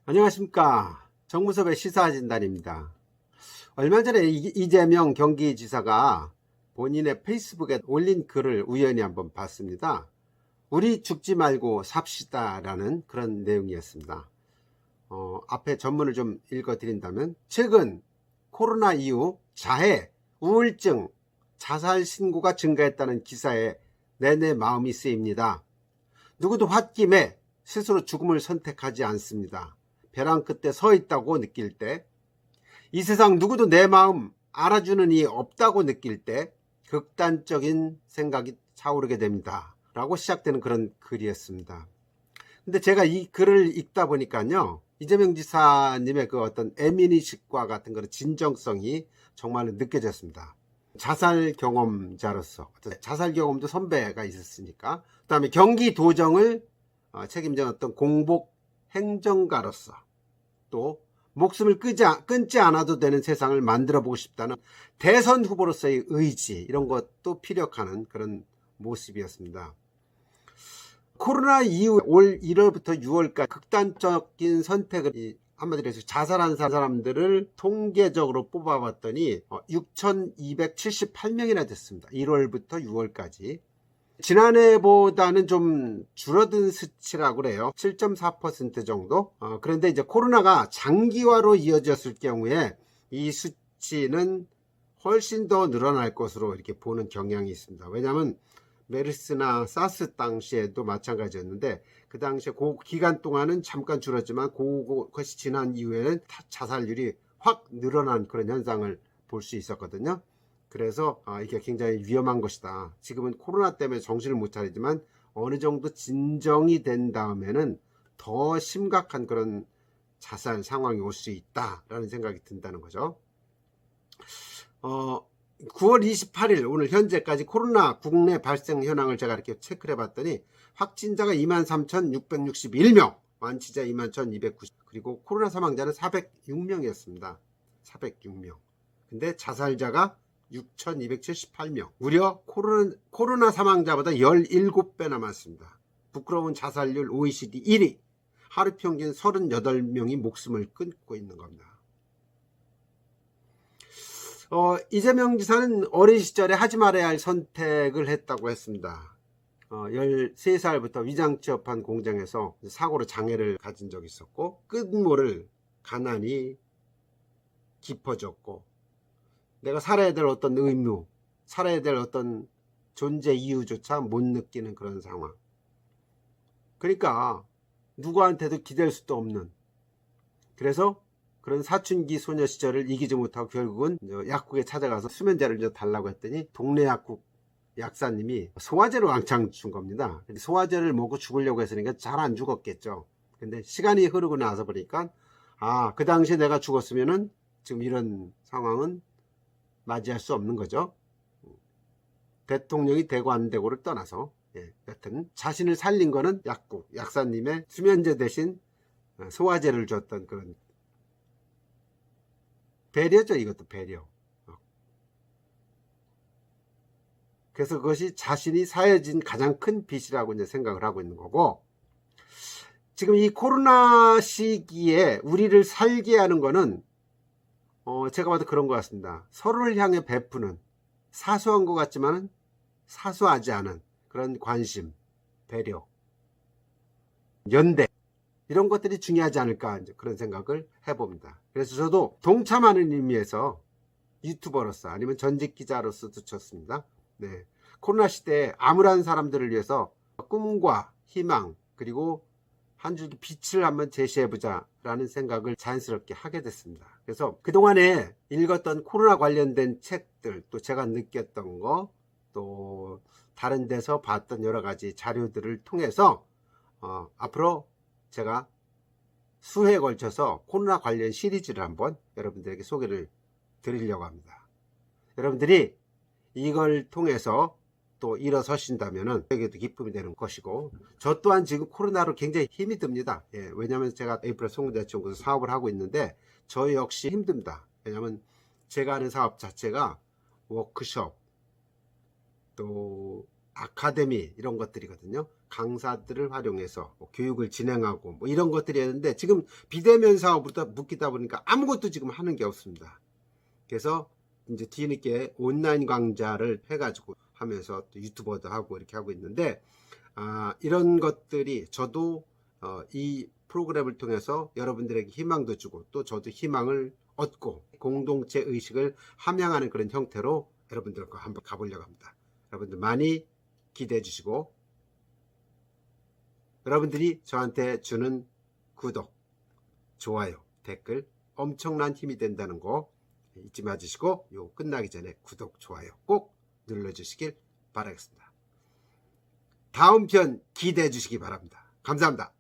안녕하십니까. 정무섭의 시사진단입니다. 얼마 전에 이재명 경기지사가 본인의 페이스북에 올린 글을 우연히 한번 봤습니다. 우리 죽지 말고 삽시다 라는 그런 내용이었습니다. 앞에 전문을 좀 읽어드린다면, 최근 코로나 이후 자해, 우울증, 자살 신고가 증가했다는 기사에 내내 마음이 쓰입니다. 누구도 홧김에 스스로 죽음을 선택하지 않습니다. 벼랑 끝에 서 있다고 느낄 때, 이 세상 누구도 내 마음 알아주는 이 없다고 느낄 때 극단적인 생각이 차오르게 됩니다 라고 시작되는 그런 글이었습니다. 근데 제가 이 글을 읽다 보니까요, 이재명 지사님의 그 어떤 애민의식과 같은 그런 진정성이 정말로 느껴졌습니다. 자살 경험자로서, 자살 경험도 선배가 있었으니까, 그 다음에 경기도정을 책임진 어떤 공복 행정가로서, 또 목숨을 끊지 않아도 되는 세상을 만들어 보고 싶다는 대선 후보로서의 의지, 이런 것도 피력하는 그런 모습이었습니다. 코로나 이후 올 1월부터 6월까지 극단적인 선택을, 한마디로 해서 자살한 사람들을 통계적으로 뽑아봤더니 6,278명이나 됐습니다. 1월부터 6월까지. 지난해보다는 좀 줄어든 수치라고 그래요. 7.4% 정도. 그런데 이제 코로나가 장기화로 이어졌을 경우에 이 수치는 훨씬 더 늘어날 것으로 이렇게 보는 경향이 있습니다. 왜냐하면 메르스나 사스 당시에도 마찬가지였는데, 그 당시에 그 기간 동안은 잠깐 줄었지만 그것이 지난 이후에는 자살률이 확 늘어난 그런 현상을 볼 수 있었거든요. 그래서 이게 굉장히 위험한 것이다. 지금은 코로나 때문에 정신을 못 차리지만 어느 정도 진정이 된 다음에는 더 심각한 그런 자살 상황이 올 수 있다라는 생각이 든다는 거죠. 9월 28일 오늘 현재까지 코로나 국내 발생 현황을 제가 이렇게 체크를 해봤더니, 확진자가 23,661명, 완치자 21,290, 그리고 코로나 사망자는 406명이었습니다. 406명. 근데 자살자가 6,278명, 무려 코로나 사망자보다 17배나 많습니다. 부끄러운 자살률 OECD 1위, 하루 평균 38명이 목숨을 끊고 있는 겁니다. 이재명 지사는 어린 시절에 하지 말아야 할 선택을 했다고 했습니다. 13살부터 위장 취업한 공장에서 사고로 장애를 가진 적이 있었고, 끝모를 가난이 깊어졌고, 내가 살아야 될 어떤 의무, 살아야 될 어떤 존재 이유조차 못 느끼는 그런 상황. 그러니까 누구한테도 기댈 수도 없는, 그래서 그런 사춘기 소녀 시절을 이기지 못하고 결국은 약국에 찾아가서 수면제를 달라고 했더니 동네 약국 약사님이 소화제를 왕창 준 겁니다. 소화제를 먹고 죽으려고 했으니까 잘 안 죽었겠죠. 근데 시간이 흐르고 나서 보니까, 그 당시에 내가 죽었으면은 지금 이런 상황은 맞이할 수 없는 거죠. 대통령이 되고 안 되고를 떠나서, 여튼 자신을 살린 거는 약국 약사님의 수면제 대신 소화제를 줬던 그런 배려죠. 이것도 배려. 그래서 그것이 자신이 사해진 가장 큰 빚이라고 이제 생각을 하고 있는 거고, 지금 이 코로나 시기에 우리를 살게 하는 거는 제가 봐도 그런 것 같습니다. 서로를 향해 베푸는, 사소한 것 같지만 사소하지 않은 그런 관심, 배려, 연대, 이런 것들이 중요하지 않을까, 그런 생각을 해봅니다. 그래서 저도 동참하는 의미에서 유튜버로서 아니면 전직 기자로서도 좋습니다. 네. 코로나 시대에 암울한 사람들을 위해서 꿈과 희망, 그리고 한 줄기 빛을 한번 제시해보자 라는 생각을 자연스럽게 하게 됐습니다. 그래서 그동안에 읽었던 코로나 관련된 책들, 또 제가 느꼈던 거, 또 다른 데서 봤던 여러 가지 자료들을 통해서 앞으로 제가 수회에 걸쳐서 코로나 관련 시리즈를 한번 여러분들에게 소개를 드리려고 합니다. 여러분들이 이걸 통해서 또 일어서신다면 저에게도 기쁨이 되는 것이고, 저 또한 지금 코로나로 굉장히 힘이 듭니다. 왜냐하면 제가 에이프릴 성공대학연구소 사업을 하고 있는데 저 역시 힘듭니다. 왜냐하면 제가 하는 사업 자체가 워크숍, 또 아카데미 이런 것들이거든요. 강사들을 활용해서 뭐 교육을 진행하고 뭐 이런 것들이 있는데 지금 비대면 사업부터 묶이다 보니까 아무것도 지금 하는 게 없습니다. 그래서 이제 뒤늦게 온라인 강좌를 해가지고 하면서 또 유튜버도 하고 이렇게 하고 있는데 이런 것들이 저도 이 프로그램을 통해서 여러분들에게 희망도 주고 또 저도 희망을 얻고 공동체 의식을 함양하는 그런 형태로 여러분들과 한번 가보려고 합니다. 여러분들 많이 기대해 주시고 여러분들이 저한테 주는 구독, 좋아요, 댓글 엄청난 힘이 된다는 거 잊지 마시고 요 끝나기 전에 구독, 좋아요 꼭 눌러주시길 바라겠습니다. 다음 편 기대해 주시기 바랍니다. 감사합니다.